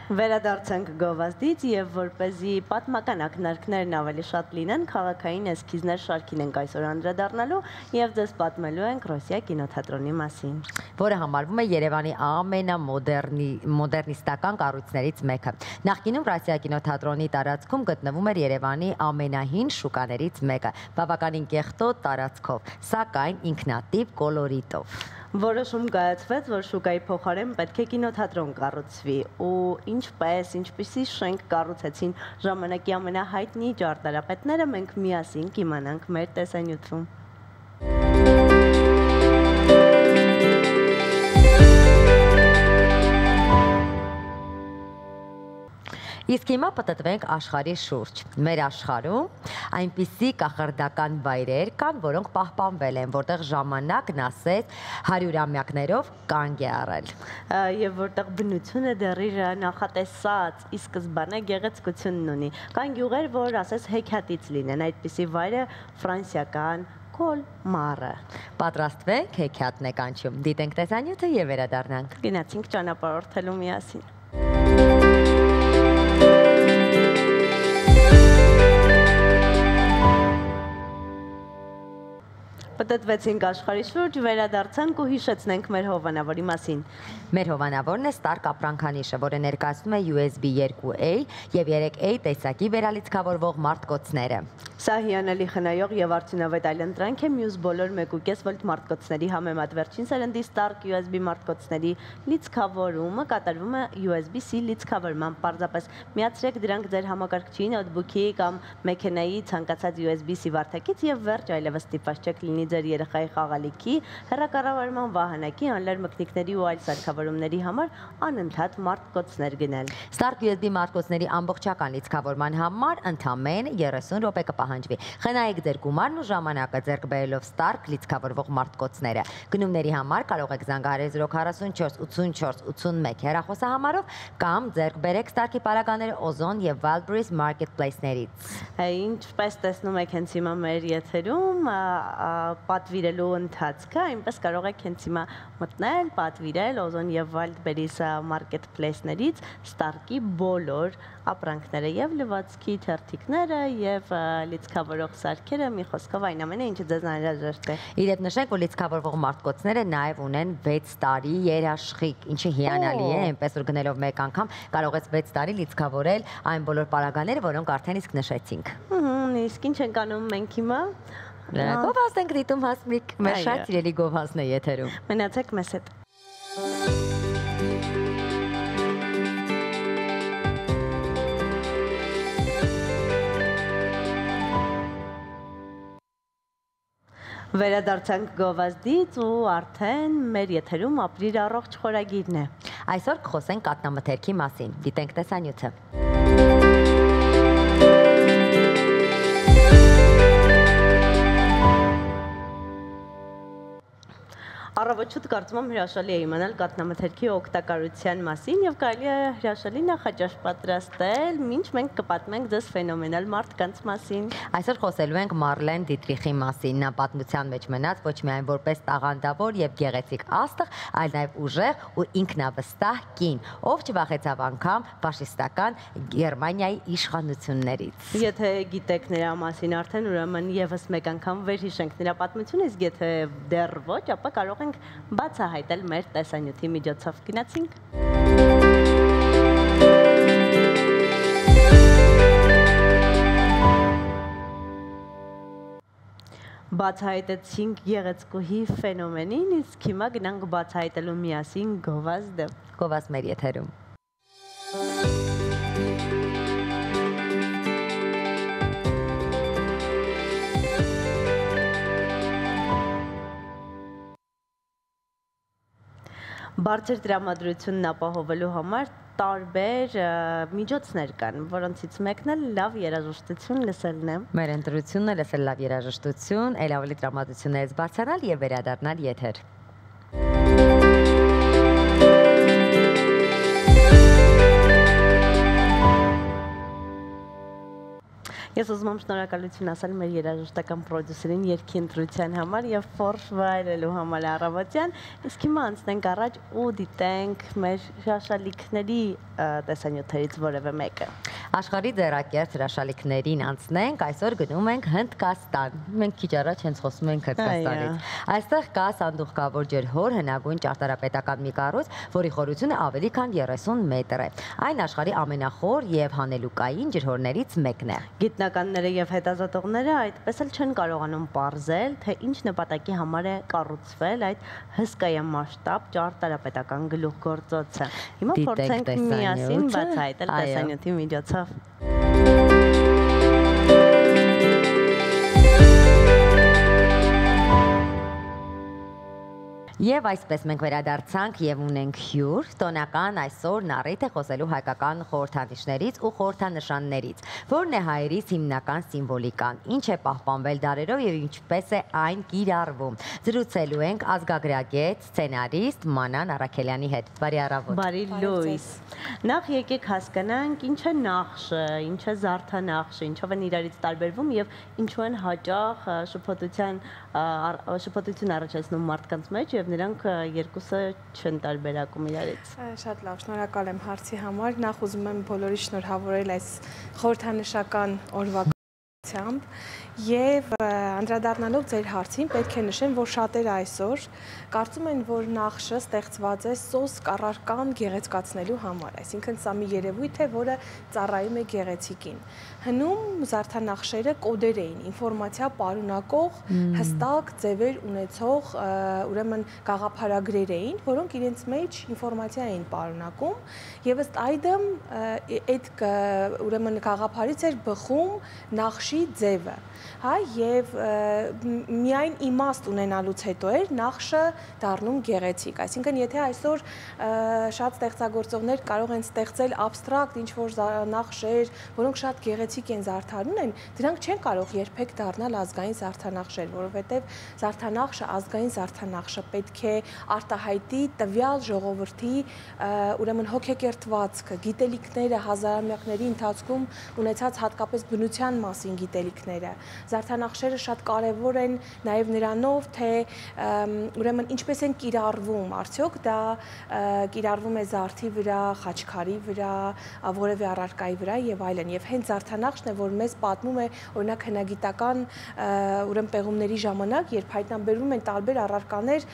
Վերադարձանք գովազդից եւ որպեսզի պատմական ակնարկներն ավելի շատ լինեն, քաղաքային էսքիզներ շարքին ենք այսօր անդրադառնալու եւ դες պատմելու ենք Ռոսիա կինոթատրոնի մասին,
որը համարվում է Երևանի ամենամոդեռնիստական կառույցներից մեկը։ Նախկինում Ռոսիա կինոթատրոնի տարածքում գտնվում էր Երևանի ամենահին շուկաներից մեկը, բավականին կեղտոտ տարածքով, սակայն ինքնատիպ կոլորիտով։
Որոշում կայացվեց, որ շուկայի փոխարեն պետք է կինոթատրոն կառուցվի ու ինչպիսի շենք կառուցեցին ժամանակի ամենահայտնի ճարտարապետները, մենք միասին կիմանանք մեր տեսանյութում։
Իսկ հիմա պտտվենք աշխարհի շուրջ։ Մեր աշխարհում այնպիսի կախարդական վայրեր կան, որոնք պահպանվել են, որտեղ ժամանակն ասես հարյուրամյակներով կանգ է առել։
Եվ որտեղ բնությունը դեռ իր նախատեսած ի սկզբանե գեղեցկությունն ունի։ Կան գյուղեր, որ ասես հեքիաթից լինեն, այդպիսի վայրը ֆրանսիական Կոլմարը։
Պատրաստվենք, հեքիաթն է կանչում։ Դիտենք տեսանյութը եւ վերադառնանք։
Գնացինք ճանապարհորդելու միասին։ Պտտվեցինք աշխարհի շուրջ, վերադարձանք ու հիշեցնենք մեր հովանավորի մասին։
Մեր հովանավորն է Stark ապրանքանիշը, որը ներկայացնում է USB 2A եւ 3A տեսակի վերալիցքավորվող մարտկոցները։
Սա հիանալի խնայող եւ արդյունավետ այլընտրանք է մյուս բոլոր 1.5 վոլտ մարտկոցների համեմատ։ Վերջին սերնդի Stark USB մարտկոցների լիցքավորումը կատարվում է USB-C լիցքավորմամբ։ Պարզապես միացրեք դրանք ձեր համակարգչի, նոթբուքի կամ մեքենայի ցանկացած USB-C վարդակից եւ վերջ այլևս ստիպված չեք լինի ձեր երեխայի խաղալիքի, հեռակառավարման վահանակի, անլար մկնիկների ու այլ սարքավորումների համար անընդհատ մարտկոցներ գնել։
Stark USB մարտկոցների ամբողջական լիցքավորման համար ընդամենը 30 րոպե կպահանջվի։ Խնայեք ձեր գումարն ու ժամանակը ձեռք բերելով Stark լիցքավորվող մարտկոցները։ Գնումների համար կարող եք զանգահարել 044 84 81 հեռախոսահամարով կամ ձեռք բերեք Stark-ի պարագաները Ozon եւ Wildberries Marketplace-ներից։
Ինչպես տեսնում եք հենց հիմա մեր եթերում, պատվիրելու ընթացքը, այնպես կարող եք հենց հիմա մտնել, պատվիրել Ozon եւ Wildberries Marketplace-ներից Stark-ի բոլոր ապրանքները եւ լվացքի թերթիկները եւ լիցքավորող սարքերը, մի խոսքով այն ամենը, ինչը ձեզ անհրաժեշտ է։
Իրեւ նշենք, որ լիցքավորվող մարդկոցները նաև ունեն 6 տարի երաշխիք, ինչը հիանալի է, այնպես որ գնելով մեկ անգամ կարող ես 6 տարի լիցքավորել այն բոլոր պարագաները, որոնք արդեն իսկ նշեցինք։
Իսկ ինչ ենք անում մենք հիմա։
Գովազդ ենք դիտում, Հասմիկ, մեր շատ սիրելի գովազդն է եթերում։
Մնացեք մեզ հետ։ Վերադարձանք գովազդից ու արդեն մեր եթերում ապրիր առողջ խորագիրն է։
Այսօր կխոսենք կաթնամթերքի մասին, դիտենք տեսանյութը։
Առավոտ կարծում եմ հրաշալի է իմանալ կաթնամթերքի օգտակարության մասին եւ կարելի է հրաշալի նախաճաշ պատրաստել, ինչ մենք կպատմենք ձեզ ֆենոմենալ մարդկանց մասին։
Այսօր խոսելու ենք Մարլեն Դիտրիխի մասին։ Նա պատմության մեջ մնաց ոչ միայն որպես տաղանդավոր եւ գեղեցիկ աստղ, այլ նաեւ ուժեղ ու ինքնավստահ կին, ով չվախեցավ անգամ ֆաշիստական Գերմանիայի իշխանություններից։
Եթե գիտեք նրա մասին արդեն, ուրեմն եւս մեկ անգամ վերհիշենք նրա պատմությունը, իսկ եթե դեռ ոչ, ապա կարող ենք բացահայտել մեր տեսանյութի միջոցով։ Գնացինք։ Բացահայտեցինք գեղեցկուհի ֆենոմենին, իսկ հիմա գնանք բացահայտելու միասին գովազդը։
Գովազդ մեր եթերում։
Բարձր տրամադրությունն ապահովելու համար տարբեր միջոցներ կան, որոնցից մեկն էլ լավ երաժշտություն լսելն է։
Մեր ընտրությունն է լսել լավ երաժշտություն, ել ավելի տրամադրություններից բարձրանալ եւ վերադառնալ եթեր։
Ես ուզում եմ շնորհակալություն ասել մեր երաժշտական պրոդյուսերին երգի ընտրության համար եւ ֆորշ վայրելու համար առավոտյան, իսկ հիմա անցնենք առաջ ու դիտենք մեր հրաշալիքների տեսանյութերից որևէ մեկը։
Աշխարհի ձեռակերտ հրաշալիքներին անցնենք, այսօր գնում ենք Հնդկաստան։ Մենք քիչ առաջ հենց խոսում ենք Հնդկաստանից։ Այստեղ կա սանդուղքավոր ջրհոր հնագույն ճարտարապետական մի կառույց, որի խորությունը ավելի քան 30 մետր է։ Այն աշխարհի ամենախոր եւ հանելուկային ջրհորներից մեկն է։
Գիտնականները եւ հետազոտողները այդպես էլ չեն կարողանում պարզել, թե ինչ նպատակի համար է կառուցվել այդ հսկայամասշտաբ ճարտարապետական գլուխգործոցը։ Հիմա փորձենք միասին բացահայտել տեսանյութի միջոցով։
Եվ այսպես մենք վերադարձանք եւ ունենք հյուր, տոնական այսօր նարիթ է խոսելու հայկական խորհրդանիշներից ու խորհրդանշաններից, որն է հայերիս հիմնական սիմվոլիկան, ինչ է պահպանվել դարերով եւ ինչպես է այն կիրառվում։ Զրուցելու ենք ազգագրագետ, սցենարիստ Մանան Արաքելյանի հետ։ Բարի առավոտ։
Բարի լույս։ Նախ եկեք հասկանանք ինչ է նախշը, ինչ է զարդանախշը, ինչով են իրարից տարբերվում եւ ինչու են հաճախ շփոթություն առաջացնում մարդկանց մեջ եւ նրանք երկուսը չեն տարբերակում իրարից։
Շատ լավ, շնորհակալ եմ հարցի համար։ Նախ ուզում եմ բոլորի շնորհավորել այս խորհրդանշական օրվա եւ անդրադառնալով ձեր հարցին, պետք է նշեմ, որ շատերը այսօր կարծում են, որ նախշը ստեղծված է սոսկ առարկան գեղեցկացնելու համար, այսինքն սա մի երևույթ է, որը ծառայում է գեղեցիկին։ Հնում զարդանախշերը կոդեր էին, ինֆորմացիա պարունակող, հստակ ձևեր ունեցող, ուրեմն գաղափարագրեր էին, որոնք իրենց մեջ ինֆորմացիա էին պարունակում եւ ըստ այդմ այդ ուրեմն գաղափարից էր բխում նախշի ձևը, հա, եւ միայն իմաստ ունենալուց հետո էր նախշը դառնում գեղեցիկ, այսինքն եթե այսօր շատ ստեղծագործողներ կարող են ստեղծել աբստրակտ ինչ-որ նախշեր, որոնք շատ գեղեցիկ են զարդարուն են, դրանք չեն կարող երբեք դառնալ ազգային զարդանախշեր, որովհետեւ զարդանախշը, ազգային զարդանախշը պետք է արտահայտի տվյալ ժողովրդի ուրեմն հոգեկերտվածքը, գիտելիքները հազարամյակների ընթացքում ունեցած հատկապես բնության մասին գիտելիքները, Զարդանախշերը շատ կարևոր են նաև նրանով, թե ուրեմն ինչպես են կիրառվում, արդյոք դա կիրառվում է զարդի վրա, խաչքարի վրա, որևէ առարկայի վրա եւ այլն։ Եվ հենց զարդանախշն է, որ մեզ պատմում է օրինակ հնագիտական ուրեմն պեղումների ժամանակ, երբ հայտնաբերվում են տարբեր առարկաներ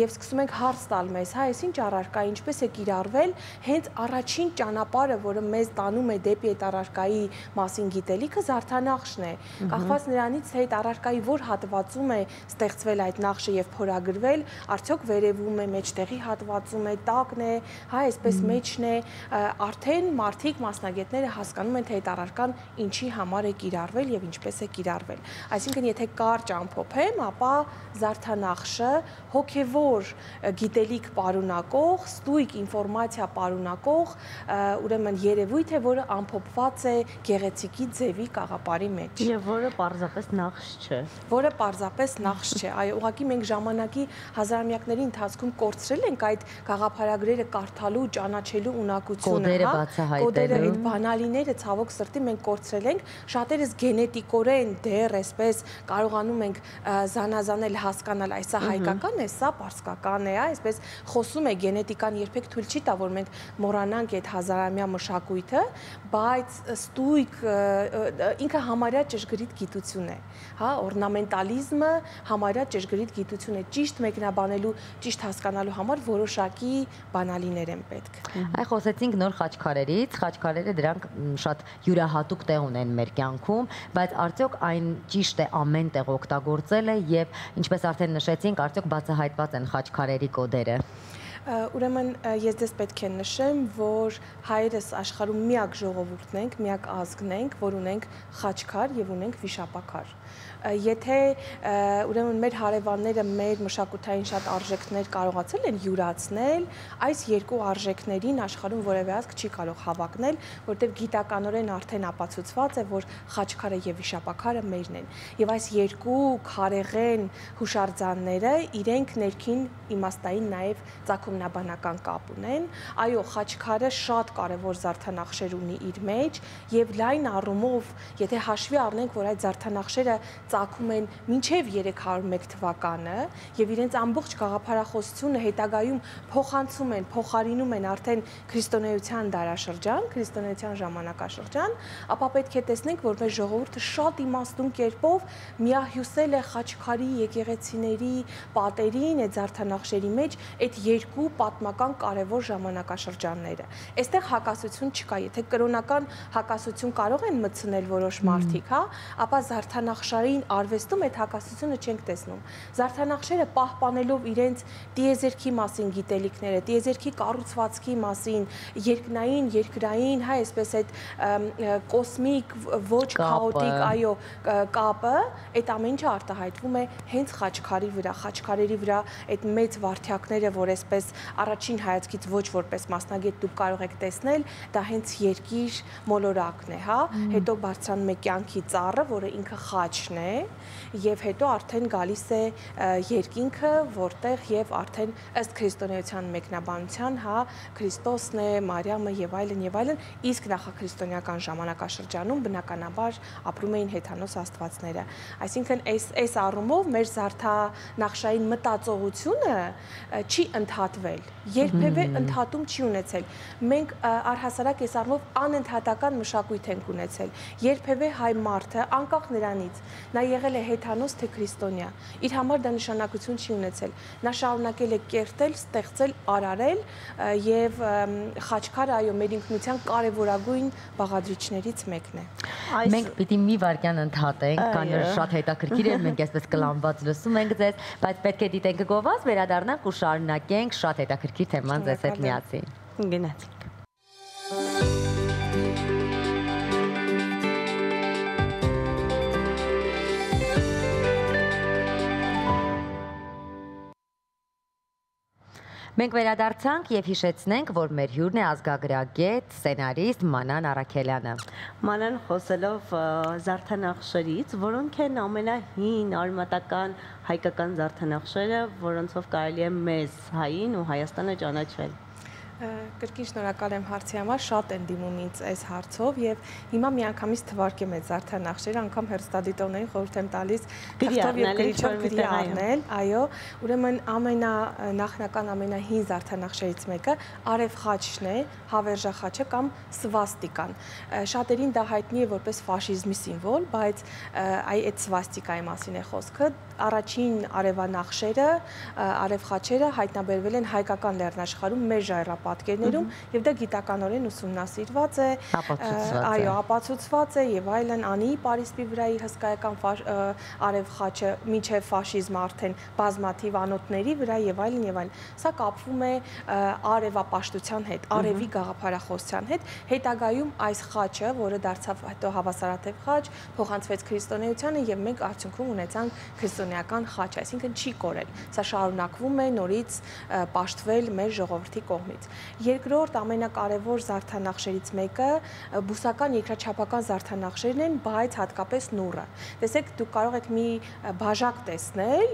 եւ սկսում ենք հարց տալ մեզ, հա, այս ինչ առարկա, ինչպես է կիրառվել, հենց առաջին ճանապարհը, որը մեզ տանում է դեպի այդ առարկայի մասին գիտելիքը, զարդանախշն է։ Կախված նրանից, թե այդ առարկայի որ հատվածում է ստեղծվել այդ նախշը եւ փորագրվել, արդյոք վերևում է, մեջտեղի հատվածում է, տակն է, հա, այսպես մեջն է, արդեն մարդիկ, մասնագետները հասկանում են, թե այդ առարկան ինչի համար է կիրառվել եւ ինչպես է կիրառվել։ Այսինքն, եթե կարճ ամփոփեմ, ապա զարդանախշը հոգեվոր գիտելիք պարունակող, ստույգ ինֆորմացիա պարունակող, ուրեմն երևույթ է, որը ամփոփված է գեղեցիկի ձևի կաղապարի մեջ։
Եվ որը պարզապես նախշ չէ։
Որը պարզապես նախշ չէ։ Այո, ուղղակի մենք ժամանակի հազարամյակների ընթացքում կորցրել ենք այդ գաղափարագրերը կարդալու, ճանաչելու ունակությունը, հա, կոդերը, այդ բանալիները ցավոք սրտի մենք կորցրել ենք, շատերս գենետիկորեն դեռ այսպես կարողանում ենք զանազանել, հասկանալ, այսա հայկական է, սա պարսկական է, այսպես խոսում է գենետիկան, երբեք թույլ չի տա, որ մենք մոռանանք այդ հազարամյա մշակույթը, բայց ստույգ ինքը համարյա ճշգրիտ գիտություն է, հա, օրնամենտալիզմը համարյա ճշգրիտ գիտություն է, ճիշտ մեկնաբանելու, ճիշտ հասկանալու համար որոշակի բանալիներ են պետք։
Այ խոսեցինք նոր խաչքարերից, խաչքարերը դրանք շատ յուրահատուկ տեղ ունեն մեր կյանքում, բայց արդյոք այն ճիշտ է ամեն տեղ օգտագործելը եւ ինչպես արդեն նշեցինք, արդյոք բացահայտված են խաչքարերի կոդերը։
Ուրեմն ես դες պետք է նշեմ, որ հայերս աշխարհում միակ ժողովուրդն ենք, միակ ազգն ենք, որ ունենք խաչքար եւ ունենք վիշապաքար։ Եթե ուրեմն մեր հարևանները մեր մշակութային շատ արժեքներ կարողացել են յուրացնել, այս երկու արժեքներին աշխարհում որևէ ազգ չի կարող հավակնել, որտեղ գիտականորեն արդեն ապացուցված է, որ խաչքարը եւ վիշապաքարը մերն են։ Եվ այս երկու քարեղեն հուշարձանները իրենք ներքին իմաստային նաեւ ծագումնաբանական կապ ունեն։ Այո, խաչքարը շատ կարևոր զարդանախշեր ունի իր մեջ եւ լայն առումով, եթե հաշվի առնենք, որ այդ զարդանախշերը ծագում են մինչև 301 թվականը եւ իրենց ամբողջ գաղափարախոսությունը հետագայում փոխանցում են, փոխարինում են արդեն քրիստոնեության դարաշրջան, քրիստոնեության ժամանակաշրջան, ապա պետք է տեսնենք, որ մեր ժողովուրդը շատ իմաստուն կերպով միահյուսել է խաչքարի եկեղեցիների պատերին, այդ զարդանախշերի մեջ այդ երկու պատմական կարևոր ժամանակաշրջանները։ Այստեղ հակասություն չկա, եթե կրոնական հակասություն կարող են մտցնել որոշ մարդիկ, հա, ապա զարդանախշային արվեստում այդ հակասությունը չենք տեսնում։ Զարդանախշերը պահպանելով իրենց տիեզերքի մասին գիտելիքները, տիեզերքի կառուցվածքի մասին, երկնային, երկրային, հա, այսպես այդ կոսմիկ, ոչ քաոտիկ, այո, կապը, այդ ամեն ինչը արտահայտվում է հենց խաչքարի վրա, խաչքարերի վրա այդ մեծ վարդյակները, որ այսպես առաջին հայացքից ոչ որպես մասնագետ դուք կարող եք տեսնել, դա հենց երկիր մոլորակն է, հա, հետո բարձրանում է կյանքի ծառը, որը ինքը խաչն է, եւ հետո արդեն գալիս է երկինքը, որտեղ եւ արդեն ըստ քրիստոնեության մեկնաբանության, հա, Քրիստոսն է, Մարիամը եւ այլն, իսկ նախաքրիստոնեական ժամանակաշրջանում բնականաբար ապրում էին հեթանոս աստվածները։ Այսինքն այս առումով մեր զարդանախշային մտածողությունը չի ընդհատվել, երբևէ ընդհատում չի ունեցել։ Մենք առհասարակ այս առումով անընդհատական մշակույթ ենք ունեցել։ Երբևէ հայ մարդը, անկախ նրանից, նա եղել է հեթանոս թե քրիստոնյա, իր համար դա նշանակություն չի ունեցել։ Նա շարունակել է կերտել, ստեղծել, արարել եւ խաչքարը, այո, մեր ինքնության կարևորագույն բաղադրիչներից մեկն է։
Մենք պիտի մի վարքյան ընդհատենք, քանի որ շատ հետաքրքիր է, մենք այսպես կլանված լսում ենք ձեզ, բայց պետք է դիտենք գովազ, վերադառնանք ու շարունակենք շատ հետաքրքիր թեման ձեզ հետ միասին։
Գնացինք։
Մենք վերադարձանք եւ հիշեցնենք, որ մեր հյուրն է ազգագրագետ, սցենարիստ Մանան Առաքելյանը։
Մանան խոսելով զարդանախշերից, որոնք են ամենահին արմատական հայկական զարդանախշերը, որոնցով կարելի է մեզ հային ու Հայաստանը ճանաչել։
Կրկին շնորհակալ եմ հարցի համար, շատ են դիմում ինձ այս հարցով եւ հիմա միանգամից թվարկեմ այդ զարդանախշերը, անգամ հեռուստադիտողներին խորհուրդ եմ տալիս թղթով եւ գրիչով գրի առնել, այո, ուրեմն նախնական ամենահին զարդանախշերից մեկը արև խաչն է, հավերժախաչը կամ սվաստիկան։ Շատերին դա հայտնի է որպես ֆաշիզմի սիմվոլ, բայց այդ սվաստիկայի մասին է խոսքը։ Առաջին արևանախշերը, արև խաչերը հայտնաբերվել են հայկական լեռնաշխարհում մեր ժայռապատկերներում եւ դա գիտականորեն ուսումնասիրված է, այո, ապացուցված է եւ այլն Անի Պարիսպի վրայի հսկայական արև խաչը մինչեւ ֆաշիզմը արդեն բազմաթիվ անոթների վրա եւ այլն եւ այլն։ Սա կապվում է արևապաշտության հետ, արևի գաղափարախոսության հետ։ Հետագայում այս խաչը, որը դարձավ հետո հավասարատև խաչ, փոխանցվեց քրիստոնեությանը եւ մենք արդյունքում ունեցանք քրիստոնեական խաչ, այսինքն չի կորել։ Սա շարունակվում է նորից պաշտվել մեր ժողովրդի կողմից։ Երկրորդ ամենակարևոր զարդանախշերից մեկը բուսական երկրաչափական զարդանախշերն են, բայց հատկապես նուռը։ Տեսեք, դուք կարող եք մի բաժակ տեսնել,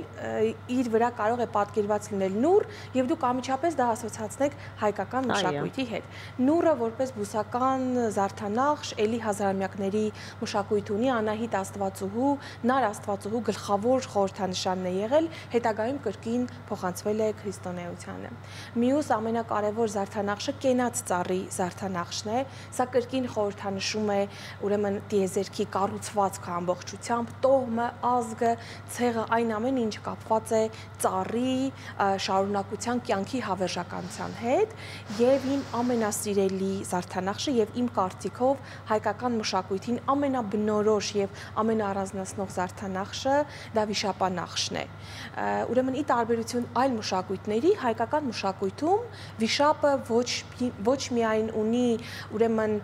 իր վրա կարող է պատկերված լինել նուռ եւ դուք անմիջապես դա ասոցացնեք հայկական մշակույթի հետ։ Նուռը որպես բուսական զարդանախշ էլի հազարամյակների մշակույթ ունի, Անահիտ Աստվածուհու, Նար Աստվածուհու գլխավոր խորհրդանշանն է եղել, հետագայում կրկին փոխանցվել է քրիստոնեությանը։ Մյուս ամենակարևոր զարդանախշը կենաց ծառի զարդանախշն է, սա կրկին խորհրդանշում է ուրեմն տիեզերքի կառուցվածքը ամբողջությամբ, տոհմը, ազգը, ցեղը, այն ամենը, ինչ կապված է ծառի շարունակության կյանքի հավերժականության հետ, եւ իմ ամենասիրելի զարդանախշը եւ իմ կարծիքով հայկական մշակույթին ամենաբնորոշ եւ ամենաառանձնացնող զարդանախշը դա վիշապանախշն է։ Ուրեմն ի տարբերություն այլ մշակույթների, հայկական մշակույթում վիշապը ոչ միայն ունի ուրեմն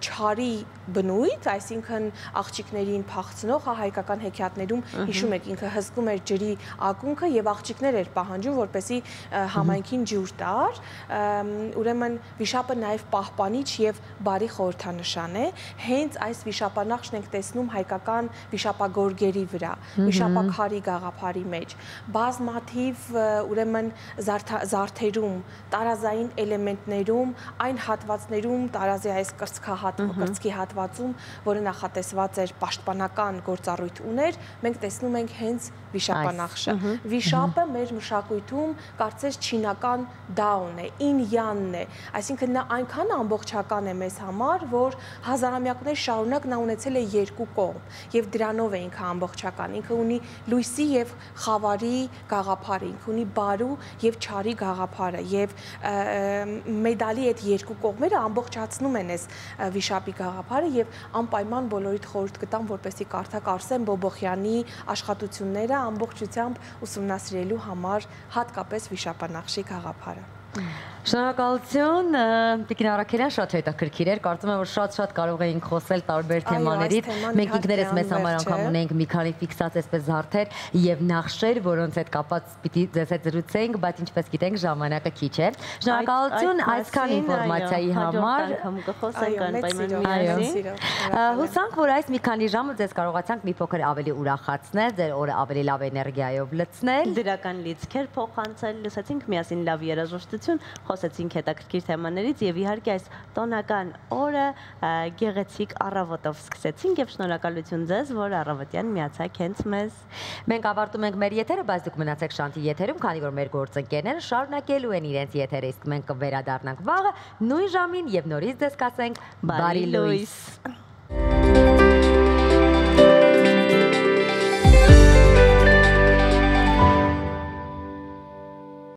չարի բնույթ, այսինքն աղջիկներին փախցնող, հայկական հեքիաթներում հիշում եք ինքը հսկում էր ջրի ակունքը եւ աղջիկներ էր պահանջում, որպեսզի համայնքին ջուր տար, ուրեմն վիշապը նաեւ պահպանիչ եւ բարի խորհրդանշան է։ Հենց այս վիշապանախշն ենք տեսնում հայկական վիշապագորգերի վրա, վիշապաքարի գաղափարի մեջ, բազմաթիվ ուրեմն զարդերում, տարազային էլեմենտներում, այն հատվածներում, տարազի այս կրծքի հատվածում, որը նախատեսված էր պաշտպանական գործառույթ ուներ, մենք տեսնում ենք հենց վիշապանախշը։ Վիշապը մեր մշակույթում կարծես չինական դաուն է, ինյանն է, այսինքն նա այնքան ամբողջական է մեզ համար, որ հազարամյակներ շարունակ նա ունեցել է երկու կողմ եւ դրանով է ինքը ամբողջական, ինքը ունի լույսի եւ խավարի գաղափարը, ինքը ունի բարու եւ չարի գաղափարը եւ մեդալի այդ երկու կողմերը ամբողջացնում են այս վիշապի գաղափարը եւ անպայման բոլորիդ խորհուրդ կտամ, որպեսզի կարդաք Արսեն Բոբոխյանի աշխատությունները ամբողջությամբ ուսումնասիրելու համար, հատկապես վիշապանախշի գաղափարը։
Շնորհակալություն, Տիկին Արաքելյան, շատ հետաքրքիր էր, կարծում եմ, որ շատ կարող էինք խոսել տարբեր թեմաներից, մենք ինքներս մեզ համար անգամ ունենք մի քանի ֆիքսած այսպես զարդեր եւ նախշեր, որոնց հետ կապված պիտի ձեզ հետ զրուցեինք, բայց ինչպես գիտենք, ժամանակը քիչ է։ Շնորհակալություն այսքան ինֆորմացիայի համար։ Հուսանք, որ այս մի քանի ժամը ձեզ կարողացանք մի փոքր ավելի ուրախացնել, ձեր օրը ավելի լավ էներգիայով լցնել,
դրական լիցքեր փոխանցել, լսեցինք միասին լավ երաժշտություն, խոսեցինք հետաքրքիր թեմաներից եւ իհարկե այս տոնական օրը գեղեցիկ առավոտով սկսեցինք եւ շնորհակալություն ձեզ, որ առավոտյան միացաք հենց մեզ։
Մենք ավարտում ենք մեր եթերը, բայց դուք մնացեք Շանթի եթերում, քանի որ մեր գործընկերները շարունակելու են իրենց եթերը, իսկ մենք կվերադառնանք վաղը նույն ժամին եւ նորից ձեզ կասենք բարի լույս։